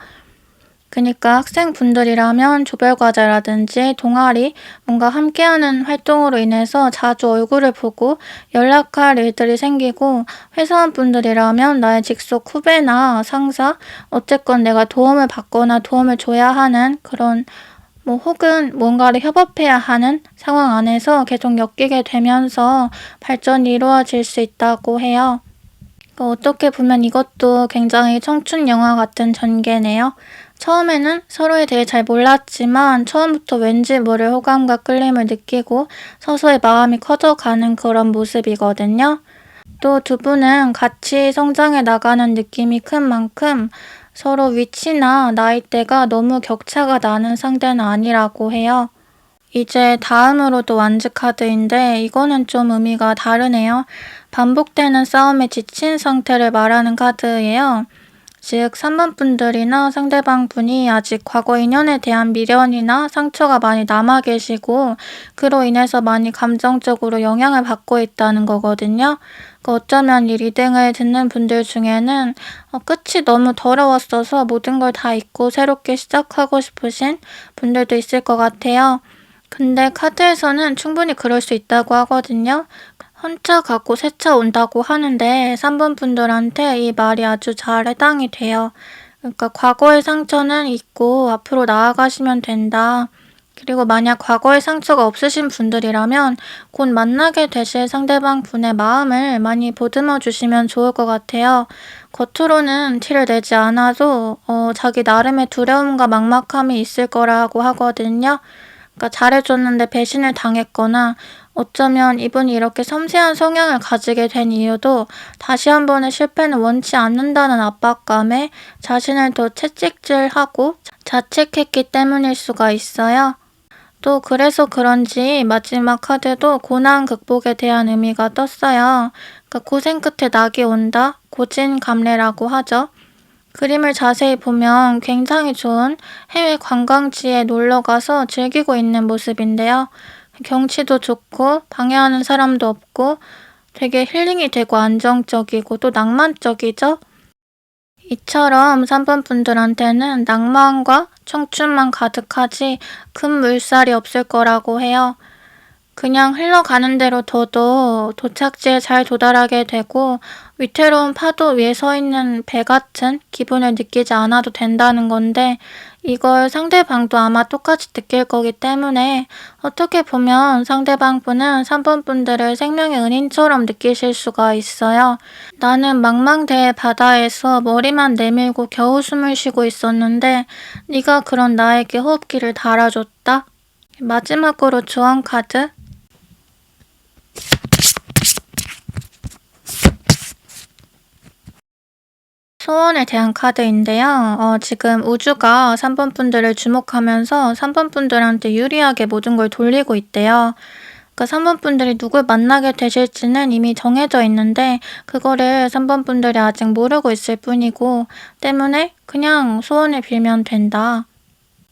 그니까 학생분들이라면 조별과제라든지 동아리, 뭔가 함께하는 활동으로 인해서 자주 얼굴을 보고 연락할 일들이 생기고 회사원분들이라면 나의 직속 후배나 상사, 어쨌건 내가 도움을 받거나 도움을 줘야 하는 그런 혹은 뭔가를 협업해야 하는 상황 안에서 계속 엮이게 되면서 발전이 이루어질 수 있다고 해요. 어떻게 보면 이것도 굉장히 청춘 영화 같은 전개네요. 처음에는 서로에 대해 잘 몰랐지만 처음부터 왠지 모를 호감과 끌림을 느끼고 서서히 마음이 커져가는 그런 모습이거든요. 또 두 분은 같이 성장해 나가는 느낌이 큰 만큼 서로 위치나 나이대가 너무 격차가 나는 상대는 아니라고 해요. 이제 다음으로도 완즈 카드인데 이거는 좀 의미가 다르네요. 반복되는 싸움에 지친 상태를 말하는 카드예요. 즉 3번 분들이나 상대방 분이 아직 과거 인연에 대한 미련이나 상처가 많이 남아 계시고 그로 인해서 많이 감정적으로 영향을 받고 있다는 거거든요. 어쩌면 이 리딩을 듣는 분들 중에는 끝이 너무 더러웠어서 모든 걸 다 잊고 새롭게 시작하고 싶으신 분들도 있을 것 같아요. 근데 카드에서는 충분히 그럴 수 있다고 하거든요. 헌차 갖고 세차 온다고 하는데 3번 분들한테 이 말이 아주 잘 해당이 돼요. 그러니까 과거의 상처는 잊고 앞으로 나아가시면 된다. 그리고 만약 과거의 상처가 없으신 분들이라면 곧 만나게 되실 상대방 분의 마음을 많이 보듬어 주시면 좋을 것 같아요. 겉으로는 티를 내지 않아도 자기 나름의 두려움과 막막함이 있을 거라고 하거든요. 그러니까 잘해줬는데 배신을 당했거나 어쩌면 이분이 이렇게 섬세한 성향을 가지게 된 이유도 다시 한 번의 실패는 원치 않는다는 압박감에 자신을 더 채찍질하고 자책했기 때문일 수가 있어요. 또 그래서 그런지 마지막 카드도 고난 극복에 대한 의미가 떴어요. 그러니까 고생 끝에 낙이 온다? 고진감래라고 하죠. 그림을 자세히 보면 굉장히 좋은 해외 관광지에 놀러가서 즐기고 있는 모습인데요. 경치도 좋고 방해하는 사람도 없고 되게 힐링이 되고 안정적이고 또 낭만적이죠? 이처럼 3번 분들한테는 낭만과 청춘만 가득하지 큰 물살이 없을 거라고 해요. 그냥 흘러가는 대로 둬도 도착지에 잘 도달하게 되고 위태로운 파도 위에 서 있는 배 같은 기분을 느끼지 않아도 된다는 건데 이걸 상대방도 아마 똑같이 느낄 거기 때문에 어떻게 보면 상대방 분은 3번 분들을 생명의 은인처럼 느끼실 수가 있어요. 나는 망망대해 바다에서 머리만 내밀고 겨우 숨을 쉬고 있었는데 네가 그런 나에게 호흡기를 달아줬다. 마지막으로 조언 카드. 소원에 대한 카드인데요. 지금 우주가 3번 분들을 주목하면서 3번 분들한테 유리하게 모든 걸 돌리고 있대요. 그러니까 3번 분들이 누굴 만나게 되실지는 이미 정해져 있는데 그거를 3번 분들이 아직 모르고 있을 뿐이고 때문에 그냥 소원을 빌면 된다.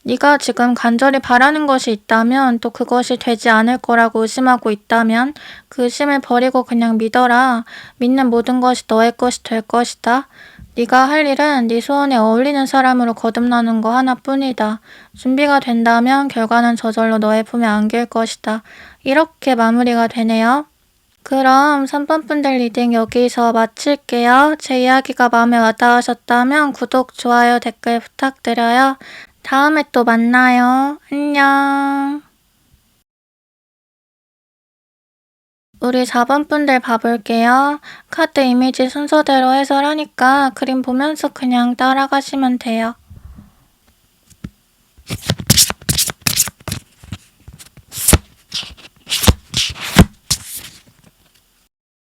네가 지금 간절히 바라는 것이 있다면 또 그것이 되지 않을 거라고 의심하고 있다면 그 의심을 버리고 그냥 믿어라. 믿는 모든 것이 너의 것이 될 것이다. 네가 할 일은 네 소원에 어울리는 사람으로 거듭나는 거 하나뿐이다. 준비가 된다면 결과는 저절로 너의 품에 안길 것이다. 이렇게 마무리가 되네요. 그럼 3번 분들 리딩 여기서 마칠게요. 제 이야기가 마음에 와닿으셨다면 구독, 좋아요, 댓글 부탁드려요. 다음에 또 만나요. 안녕. 우리 4번 분들 봐볼게요. 카드 이미지 순서대로 해설하니까 그림 보면서 그냥 따라가시면 돼요.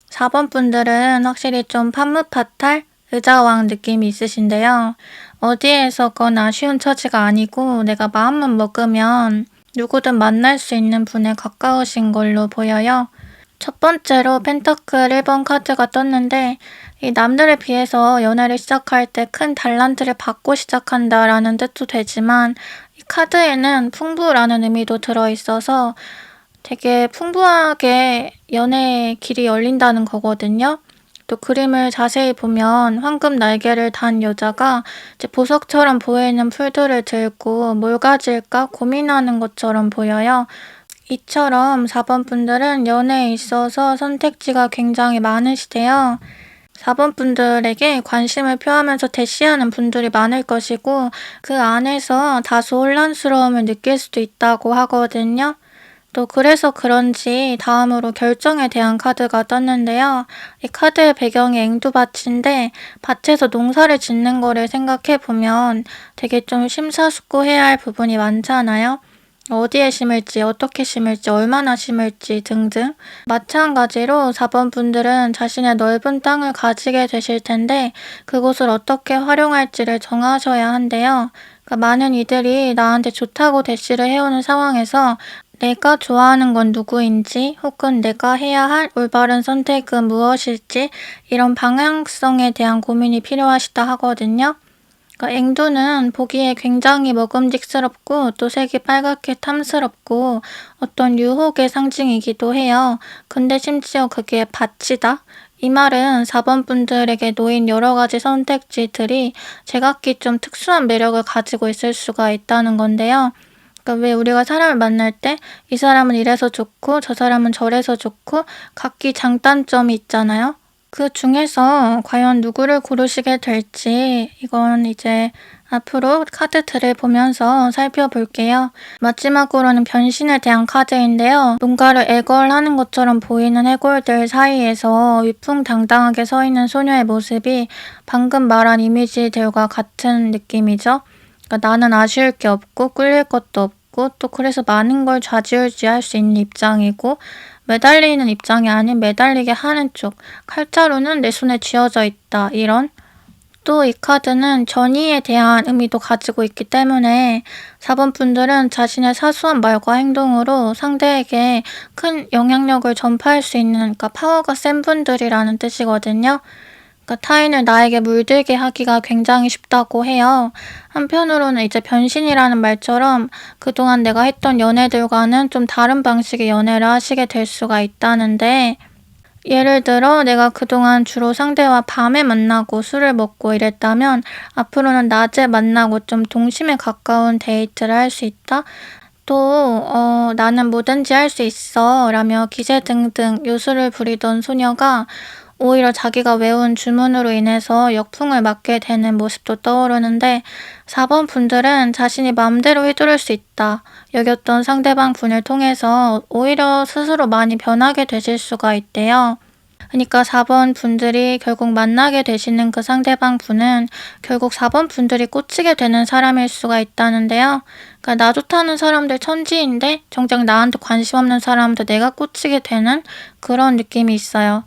(4번) 분들은 확실히 좀 판무파탈, 의자왕 느낌이 있으신데요. 어디에서건 아쉬운 처지가 아니고 내가 마음만 먹으면 누구든 만날 수 있는 분에 가까우신 걸로 보여요. 첫 번째로 펜터클 1번 카드가 떴는데 이 남들에 비해서 연애를 시작할 때 큰 달란트를 받고 시작한다라는 뜻도 되지만 이 카드에는 풍부라는 의미도 들어있어서 되게 풍부하게 연애의 길이 열린다는 거거든요. 또 그림을 자세히 보면 황금 날개를 단 여자가 이제 보석처럼 보이는 풀들을 들고 뭘 가질까 고민하는 것처럼 보여요. 이처럼 4번 분들은 연애에 있어서 선택지가 굉장히 많으시대요. 4번 분들에게 관심을 표하면서 대시하는 분들이 많을 것이고 그 안에서 다소 혼란스러움을 느낄 수도 있다고 하거든요. 또 그래서 그런지 다음으로 결정에 대한 카드가 떴는데요. 이 카드의 배경이 앵두밭인데 밭에서 농사를 짓는 거를 생각해보면 되게 좀 심사숙고해야 할 부분이 많잖아요. 어디에 심을지, 어떻게 심을지, 얼마나 심을지 등등. 마찬가지로 4번 분들은 자신의 넓은 땅을 가지게 되실 텐데 그곳을 어떻게 활용할지를 정하셔야 한대요. 그러니까 많은 이들이 나한테 좋다고 대시를 해오는 상황에서 내가 좋아하는 건 누구인지 혹은 내가 해야 할 올바른 선택은 무엇일지 이런 방향성에 대한 고민이 필요하시다 하거든요. 그러니까 앵두는 보기에 굉장히 먹음직스럽고 또 색이 빨갛게 탐스럽고 어떤 유혹의 상징이기도 해요. 근데 심지어 그게 밭이다? 이 말은 4번 분들에게 놓인 여러 가지 선택지들이 제각기 좀 특수한 매력을 가지고 있을 수가 있다는 건데요. 그러니까 왜 우리가 사람을 만날 때 이 사람은 이래서 좋고 저 사람은 저래서 좋고 각기 장단점이 있잖아요. 그 중에서 과연 누구를 고르시게 될지 이건 이제 앞으로 카드들을 보면서 살펴볼게요. 마지막으로는 변신에 대한 카드인데요. 뭔가를 애걸하는 것처럼 보이는 해골들 사이에서 위풍당당하게 서 있는 소녀의 모습이 방금 말한 이미지들과 같은 느낌이죠. 그러니까 나는 아쉬울 게 없고 꿀릴 것도 없고 또 그래서 많은 걸 좌지우지할 수 있는 입장이고 매달리는 입장이 아닌 매달리게 하는 쪽, 칼자루는 내 손에 쥐어져 있다 이런. 또 이 카드는 전의에 대한 의미도 가지고 있기 때문에 4번 분들은 자신의 사소한 말과 행동으로 상대에게 큰 영향력을 전파할 수 있는 그러니까 파워가 센 분들이라는 뜻이거든요. 그러니까 타인을 나에게 물들게 하기가 굉장히 쉽다고 해요. 한편으로는 이제 변신이라는 말처럼 그동안 내가 했던 연애들과는 좀 다른 방식의 연애를 하시게 될 수가 있다는데 예를 들어 내가 그동안 주로 상대와 밤에 만나고 술을 먹고 이랬다면 앞으로는 낮에 만나고 좀 동심에 가까운 데이트를 할 수 있다? 또 나는 뭐든지 할 수 있어 라며 기세등등 요술을 부리던 소녀가 오히려 자기가 외운 주문으로 인해서 역풍을 맞게 되는 모습도 떠오르는데 4번 분들은 자신이 마음대로 휘두를 수 있다 여겼던 상대방 분을 통해서 오히려 스스로 많이 변하게 되실 수가 있대요. 그러니까 4번 분들이 결국 만나게 되시는 그 상대방 분은 결국 4번 분들이 꽂히게 되는 사람일 수가 있다는데요. 그러니까 나 좋다는 사람들 천지인데 정작 나한테 관심 없는 사람한테 내가 꽂히게 되는 그런 느낌이 있어요.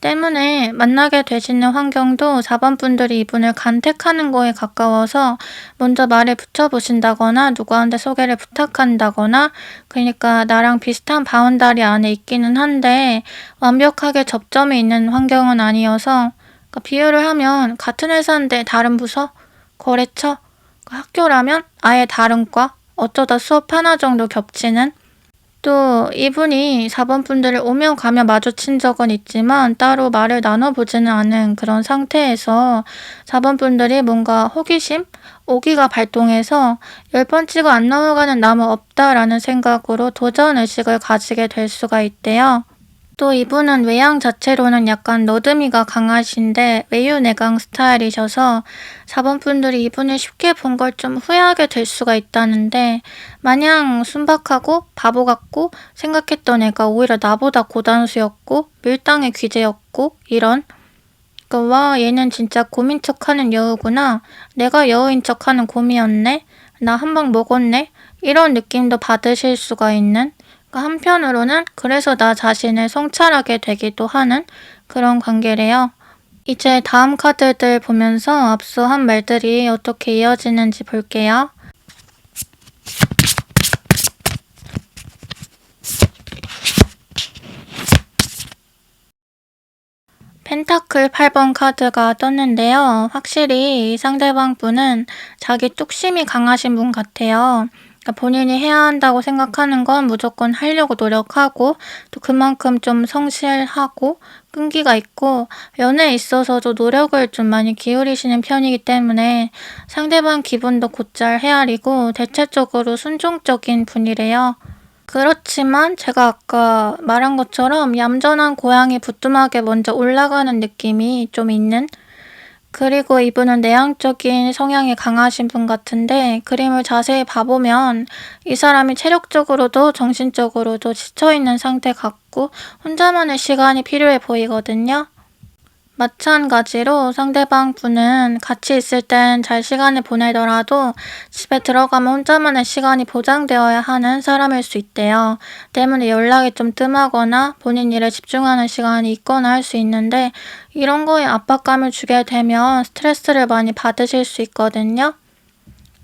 때문에 만나게 되시는 환경도 4번 분들이 이분을 간택하는 거에 가까워서 먼저 말을 붙여보신다거나 누구한테 소개를 부탁한다거나 그러니까 나랑 비슷한 바운다리 안에 있기는 한데 완벽하게 접점이 있는 환경은 아니어서 그러니까 비유를 하면 같은 회사인데 다른 부서, 거래처, 학교라면 아예 다른 과, 어쩌다 수업 하나 정도 겹치는 또 이분이 4번 분들을 오며 가며 마주친 적은 있지만 따로 말을 나눠보지는 않은 그런 상태에서 4번 분들이 뭔가 호기심? 오기가 발동해서 10번 치고 안 넘어가는 나무 없다라는 생각으로 도전의식을 가지게 될 수가 있대요. 또 이분은 외양 자체로는 약간 너드미가 강하신데 외유내강 스타일이셔서 4번 분들이 이분을 쉽게 본 걸 좀 후회하게 될 수가 있다는데 마냥 순박하고 바보 같고 생각했던 애가 오히려 나보다 고단수였고 밀당의 귀재였고 이런 그러니까 와 얘는 진짜 곰인 척하는 여우구나 내가 여우인 척하는 곰이었네 나 한 방 먹었네? 이런 느낌도 받으실 수가 있는, 그러니까 한편으로는 그래서 나 자신을 성찰하게 되기도 하는 그런 관계래요. 이제 다음 카드들 보면서 앞서 한 말들이 어떻게 이어지는지 볼게요. 펜타클 8번 카드가 떴는데요. 확실히 이 상대방 분은 자기 뚝심이 강하신 분 같아요. 그러니까 본인이 해야 한다고 생각하는 건 무조건 하려고 노력하고, 또 그만큼 좀 성실하고 끈기가 있고, 연애에 있어서도 노력을 좀 많이 기울이시는 편이기 때문에 상대방 기분도 곧잘 헤아리고 대체적으로 순종적인 분이래요. 그렇지만 제가 아까 말한 것처럼 얌전한 고양이 부뚜막에 먼저 올라가는 느낌이 좀 있는, 그리고 이분은 내향적인 성향이 강하신 분 같은데, 그림을 자세히 봐보면 이 사람이 체력적으로도 정신적으로도 지쳐있는 상태 같고 혼자만의 시간이 필요해 보이거든요. 마찬가지로 상대방 분은 같이 있을 땐 잘 시간을 보내더라도 집에 들어가면 혼자만의 시간이 보장되어야 하는 사람일 수 있대요. 때문에 연락이 좀 뜸하거나 본인 일에 집중하는 시간이 있거나 할 수 있는데, 이런 거에 압박감을 주게 되면 스트레스를 많이 받으실 수 있거든요.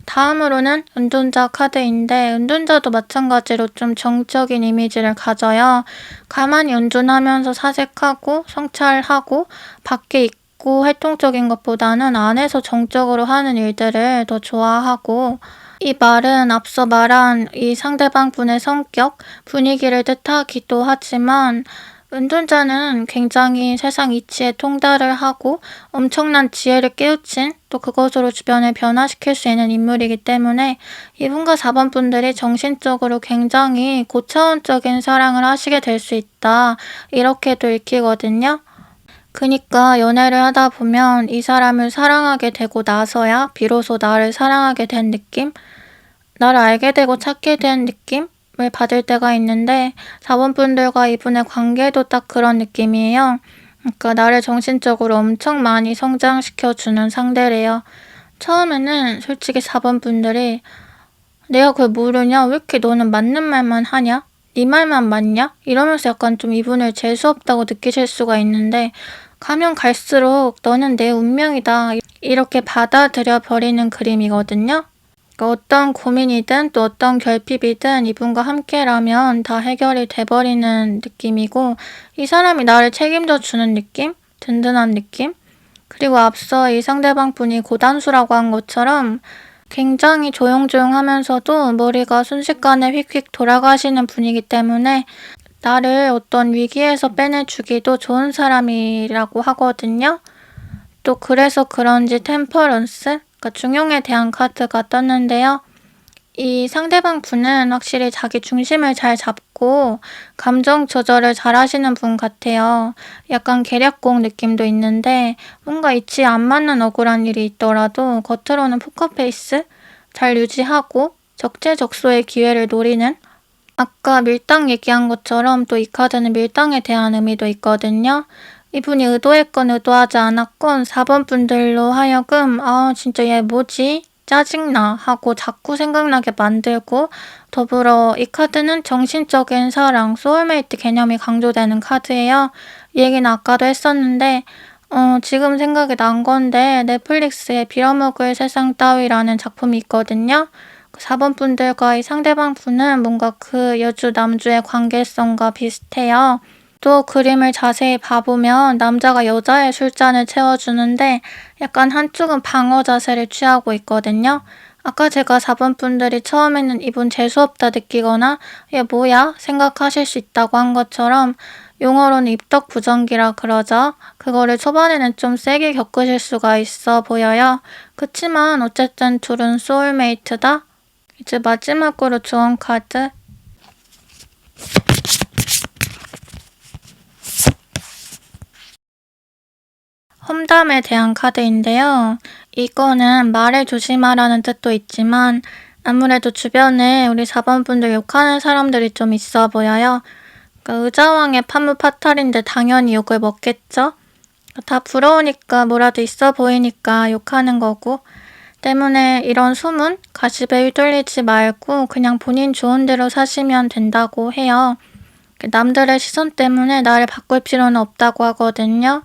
다음으로는 은둔자 카드인데, 은둔자도 마찬가지로 좀 정적인 이미지를 가져요. 가만히 은둔하면서 사색하고 성찰하고 밖에 있고 활동적인 것보다는 안에서 정적으로 하는 일들을 더 좋아하고, 이 말은 앞서 말한 이 상대방 분의 성격, 분위기를 뜻하기도 하지만, 은둔자는 굉장히 세상 이치에 통달을 하고 엄청난 지혜를 깨우친, 또 그것으로 주변을 변화시킬 수 있는 인물이기 때문에 이분과 4번 분들이 정신적으로 굉장히 고차원적인 사랑을 하시게 될 수 있다, 이렇게도 읽히거든요. 그니까 연애를 하다 보면 이 사람을 사랑하게 되고 나서야 비로소 나를 사랑하게 된 느낌? 나를 알게 되고 찾게 된 느낌을 받을 때가 있는데, 4번 분들과 이분의 관계도 딱 그런 느낌이에요. 그러니까 나를 정신적으로 엄청 많이 성장시켜주는 상대래요. 처음에는 솔직히 4번 분들이 내가 그걸 모르냐? 왜 이렇게 너는 맞는 말만 하냐? 네 말만 맞냐? 이러면서 약간 좀 이분을 재수없다고 느끼실 수가 있는데, 가면 갈수록 너는 내 운명이다, 이렇게 받아들여 버리는 그림이거든요. 그러니까 어떤 고민이든 또 어떤 결핍이든 이분과 함께라면 다 해결이 돼버리는 느낌이고, 이 사람이 나를 책임져 주는 느낌? 든든한 느낌? 그리고 앞서 이 상대방 분이 고단수라고 한 것처럼 굉장히 조용조용하면서도 머리가 순식간에 휙휙 돌아가시는 분이기 때문에 나를 어떤 위기에서 빼내주기도 좋은 사람이라고 하거든요. 또 그래서 그런지 템퍼런스? 그러니까 중용에 대한 카드가 떴는데요. 이 상대방 분은 확실히 자기 중심을 잘 잡고 감정 조절을 잘 하시는 분 같아요. 약간 계략공 느낌도 있는데, 뭔가 이치에 안 맞는 억울한 일이 있더라도 겉으로는 포커페이스 잘 유지하고 적재적소의 기회를 노리는, 아까 밀당 얘기한 것처럼 또 이 카드는 밀당에 대한 의미도 있거든요. 이분이 의도했건 의도하지 않았건 4번 분들로 하여금 진짜 얘 뭐지? 짜증나 하고 자꾸 생각나게 만들고, 더불어 이 카드는 정신적인 사랑, 소울메이트 개념이 강조되는 카드예요. 이 얘기는 아까도 했었는데 지금 생각이 난 건데, 넷플릭스에 빌어먹을 세상 따위라는 작품이 있거든요. 4번 분들과 이 상대방 분은 뭔가 그 여주 남주의 관계성과 비슷해요. 또 그림을 자세히 봐보면 남자가 여자의 술잔을 채워주는데 약간 한쪽은 방어 자세를 취하고 있거든요. 아까 제가 4번 분들이 처음에는 이분 재수없다 느끼거나 얘 뭐야? 생각하실 수 있다고 한 것처럼, 용어로는 입덕부정기라 그러죠. 그거를 초반에는 좀 세게 겪으실 수가 있어 보여요. 그치만 어쨌든 둘은 소울메이트다. 이제 마지막으로 주원 카드. 험담에 대한 카드인데요. 이거는 말을 조심하라는 뜻도 있지만 아무래도 주변에 우리 4번 분들 욕하는 사람들이 좀 있어 보여요. 그러니까 의자왕의 파무파탈인데 당연히 욕을 먹겠죠? 다 부러우니까 뭐라도 있어 보이니까 욕하는 거고, 때문에 이런 소문, 가십에 휘둘리지 말고 그냥 본인 좋은 대로 사시면 된다고 해요. 남들의 시선 때문에 나를 바꿀 필요는 없다고 하거든요.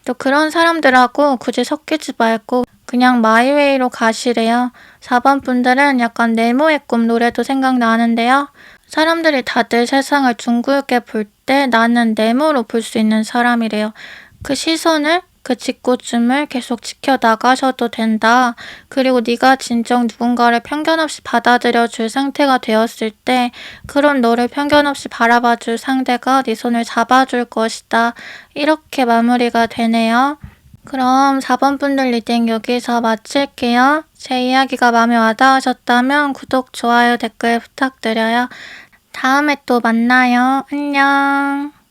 또 그런 사람들하고 굳이 섞이지 말고 그냥 마이웨이로 가시래요. 4번 분들은 약간 네모의 꿈 노래도 생각나는데요. 사람들이 다들 세상을 둥글게 볼 때 나는 네모로 볼 수 있는 사람이래요. 그 시선을, 그 짓궂음을 계속 지켜나가셔도 된다. 그리고 네가 진정 누군가를 편견 없이 받아들여 줄 상태가 되었을 때 그런 너를 편견 없이 바라봐 줄 상대가 네 손을 잡아줄 것이다. 이렇게 마무리가 되네요. 그럼 4번 분들 리딩 여기서 마칠게요. 제 이야기가 마음에 와닿으셨다면 구독, 좋아요, 댓글 부탁드려요. 다음에 또 만나요. 안녕.